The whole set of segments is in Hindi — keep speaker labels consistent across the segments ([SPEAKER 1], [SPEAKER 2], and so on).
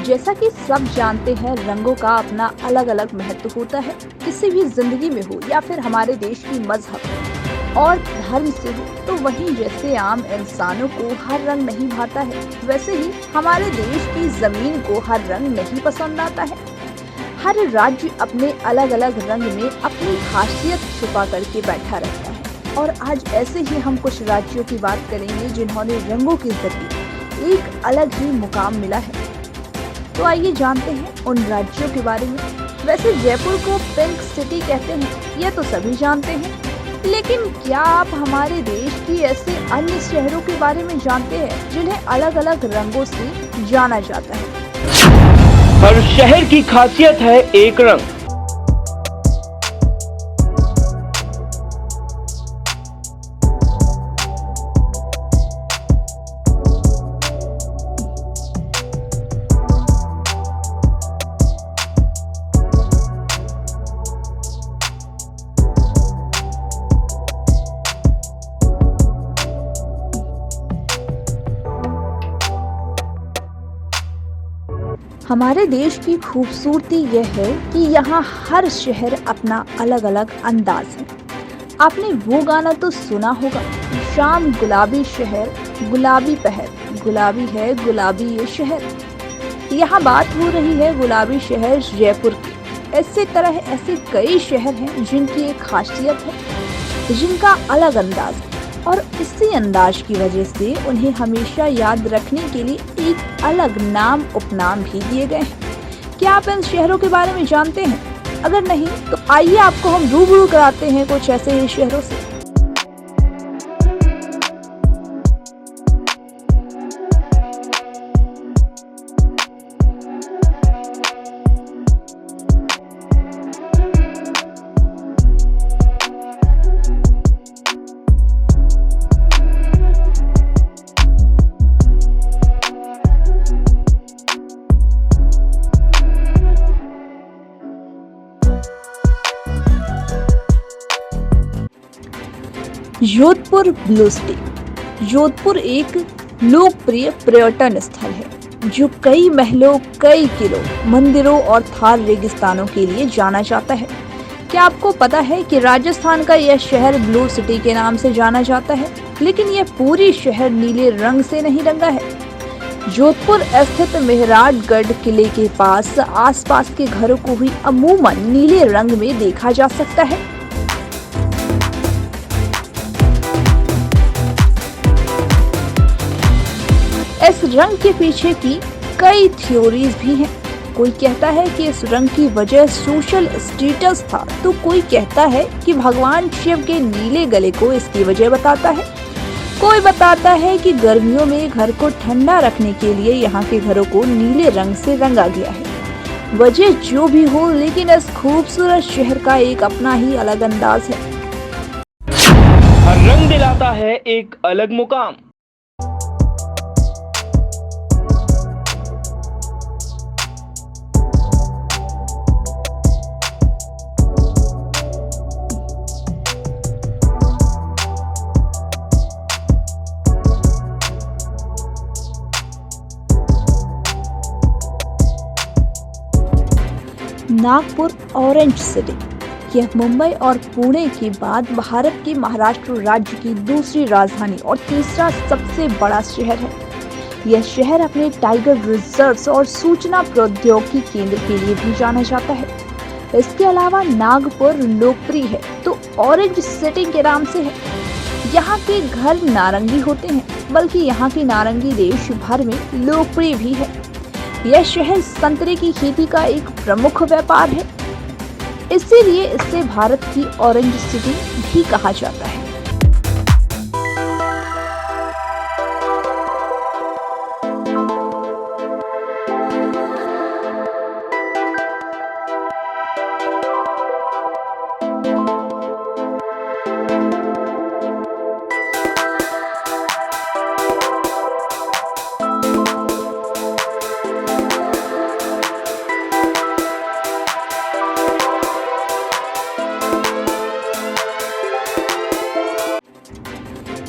[SPEAKER 1] जैसा कि सब जानते हैं, रंगों का अपना अलग अलग महत्व होता है। किसी भी जिंदगी में हो या फिर हमारे देश की मजहब और धर्म से हो, तो वहीं जैसे आम इंसानों को हर रंग नहीं भाता है, वैसे ही हमारे देश की जमीन को हर रंग नहीं पसंद आता है। हर राज्य अपने अलग अलग रंग में अपनी खासियत छुपा करके बैठा रहता है। और आज ऐसे ही हम कुछ राज्यों की बात करेंगे जिन्होंने रंगों के जरिए एक अलग ही मुकाम मिला है। तो आइए जानते हैं उन राज्यों के बारे में। वैसे जयपुर को पिंक सिटी कहते हैं, यह तो सभी जानते हैं, लेकिन क्या आप हमारे देश की ऐसे अन्य शहरों के बारे में जानते हैं जिन्हें अलग अलग रंगों से जाना जाता है?
[SPEAKER 2] हर शहर की खासियत है एक रंग।
[SPEAKER 1] हमारे देश की खूबसूरती यह है कि यहाँ हर शहर अपना अलग अलग अंदाज है। आपने वो गाना तो सुना होगा, शाम गुलाबी शहर गुलाबी पहर, गुलाबी है गुलाबी ये शहर। यहाँ बात हो रही है गुलाबी शहर जयपुर की। इसी तरह ऐसे कई शहर हैं जिनकी एक खासियत है, जिनका अलग अंदाज है, और इसी अंदाज की वजह से उन्हें हमेशा याद रखने के लिए एक अलग नाम उपनाम भी दिए गए हैं। क्या आप इन शहरों के बारे में जानते हैं? अगर नहीं तो आइए आपको हम रूबरू कराते हैं कुछ ऐसे ही शहरों से। Jodhpur blue city. जोधपुर एक लोकप्रिय पर्यटन स्थल है जो कई महलों, कई किलों, मंदिरों और थार रेगिस्तानों के लिए जाना जाता है। क्या आपको पता है कि राजस्थान का यह शहर ब्लू सिटी के नाम से जाना जाता है, लेकिन यह पूरी शहर नीले रंग से नहीं रंगा है। जोधपुर स्थित मेहराटगढ़ किले के पास आसपास के घरों को भी अमूमन नीले रंग में देखा जा सकता है। इस रंग के पीछे की कई थ्योरीज भी हैं। कोई कहता है कि इस रंग की वजह सोशल स्टेटस था, तो कोई कहता है कि भगवान शिव के नीले गले को इसकी वजह बताता है। कोई बताता है कि गर्मियों में घर को ठंडा रखने के लिए यहाँ के घरों को नीले रंग से रंगा गया है। वजह जो भी हो, लेकिन इस खूबसूरत शहर का एक अपना ही अलग अंदाज है।
[SPEAKER 2] हर रंग दिलाता है एक अलग मुकाम।
[SPEAKER 1] Nagpur orange city. यह मुंबई और पुणे के बाद भारत के महाराष्ट्र राज्य की दूसरी राजधानी और तीसरा सबसे बड़ा शहर है। यह शहर अपने टाइगर रिजर्व्स और सूचना प्रौद्योगिकी केंद्र के लिए भी जाना जाता है। इसके अलावा नागपुर लोकप्रिय है तो ऑरेंज सिटी के नाम से है। यहाँ के घर नारंगी होते हैं, बल्कि यहाँ की नारंगी देश भर में लोकप्रिय भी है। यह शहर संतरे की खेती का एक प्रमुख व्यापार है, इसीलिए इसे भारत की ऑरेंज सिटी भी कहा जाता है।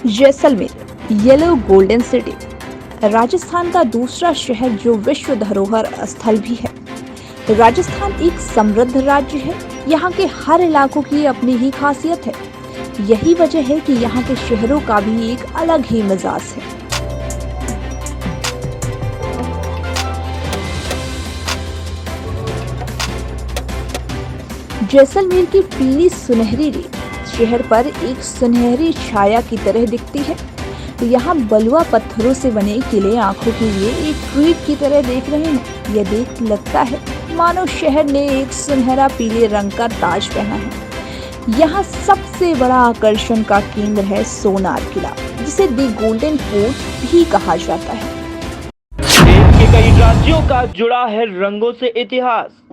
[SPEAKER 1] Jaisalmer yellow golden city. Rajasthan का दूसरा शहर जो विश्व धरोहर स्थल भी है। राजस्थान एक समृद्ध राज्य है। यहाँ के हर इलाकों की अपनी ही खासियत है। यही वजह है कि यहाँ के शहरों का भी एक अलग ही मिजाज है। जैसलमेर की पीली सुनहरी रेत शहर पर एक सुनहरी छाया की तरह दिखती है। यहाँ बलुआ पत्थरों से बने किले आंखों के लिए एक ट्रीट की तरह देख रहे हैं। यह देख लगता है मानो शहर ने एक सुनहरा पीले रंग का ताज पहना है। यहाँ सबसे बड़ा आकर्षण का केंद्र है सोनार किला, जिसे दी गोल्डन फोर्ट भी कहा जाता है।
[SPEAKER 2] देश के कई राज्यों का जुड़ा है रंगों से इतिहास।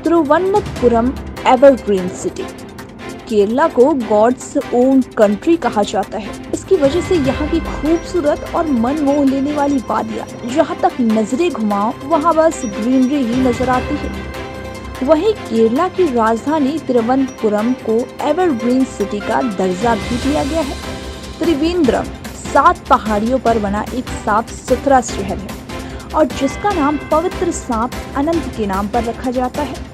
[SPEAKER 1] Thiruvananthapuram evergreen city. केरला को गॉड्स ओन कंट्री कहा जाता है। इसकी वजह से यहाँ की खूबसूरत और मन मोह लेने वाली वादियाँ, जहाँ तक नजरें घुमाओ वहाँ बस ग्रीनरी ही नजर आती है। वहीं केरला की राजधानी तिरुवनंतपुरम को एवरग्रीन सिटी का दर्जा भी दिया गया है। त्रिवेंद्रम 7 पहाड़ियों पर बना एक साफ सुथरा शहर है और जिसका नाम पवित्र सांप अनंत के नाम पर रखा जाता है।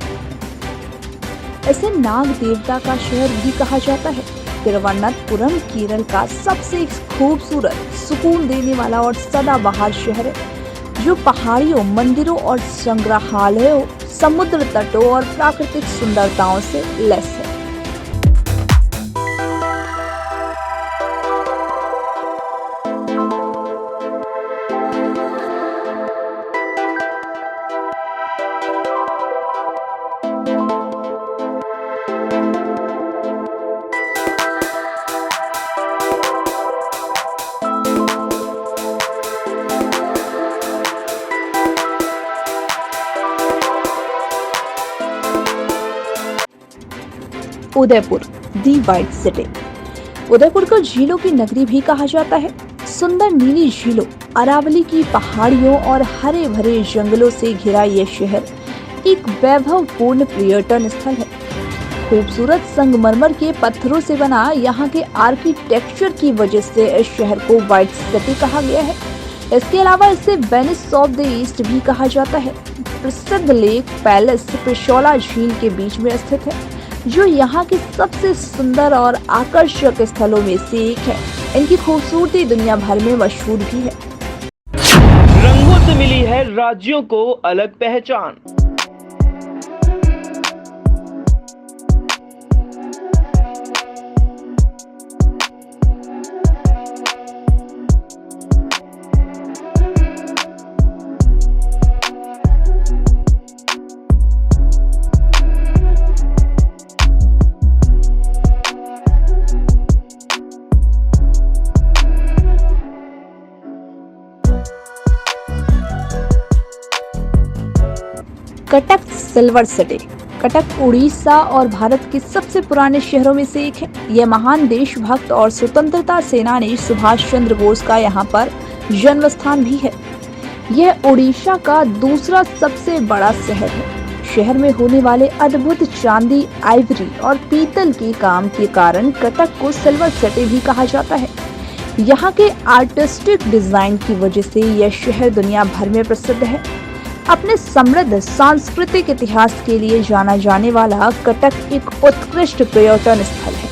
[SPEAKER 1] इसे नाग देवता का शहर भी कहा जाता है। तिरुवनंतपुरम केरल का सबसे खूबसूरत, सुकून देने वाला और सदाबहार शहर है, जो पहाड़ियों, मंदिरों और संग्रहालयों, समुद्र तटों और प्राकृतिक सुंदरताओं से लैस है। Udaipur the white city. Udaipur को झीलों की नगरी भी कहा जाता है। सुंदर नीली झीलों, अरावली की पहाड़ियों और हरे भरे जंगलों से घिरा यह शहर एक वैभवपूर्ण पर्यटन स्थल है। खूबसूरत संगमरमर के पत्थरों से बना यहाँ के आर्किटेक्चर की वजह से इस शहर को व्हाइट सिटी कहा गया है। इसके अलावा इसे वेनिस ऑफ द ईस्ट भी कहा जाता है। प्रसिद्ध लेक पैलेस पिशोला झील के बीच में स्थित है, जो यहाँ के सबसे सुंदर और आकर्षक स्थलों में से एक है। इनकी खूबसूरती दुनिया भर में मशहूर भी है।
[SPEAKER 2] रंगों से मिली है राज्यों को अलग पहचान।
[SPEAKER 1] Cuttack silver city. कटक उड़ीसा और भारत के सबसे पुराने शहरों में से एक है। यह महान देशभक्त और स्वतंत्रता सेनानी सुभाष चंद्र बोस का यहाँ पर जन्म स्थान भी है। यह उड़ीसा का दूसरा सबसे बड़ा शहर है। शहर में होने वाले अद्भुत चांदी, आइवरी और पीतल के काम के कारण कटक को सिल्वर सिटी भी कहा जाता है। यहाँ के आर्टिस्टिक डिजाइन की वजह से यह शहर दुनिया भर में प्रसिद्ध है। अपने समृद्ध सांस्कृतिक इतिहास के लिए जाना जाने वाला कटक एक उत्कृष्ट पर्यटन स्थल है।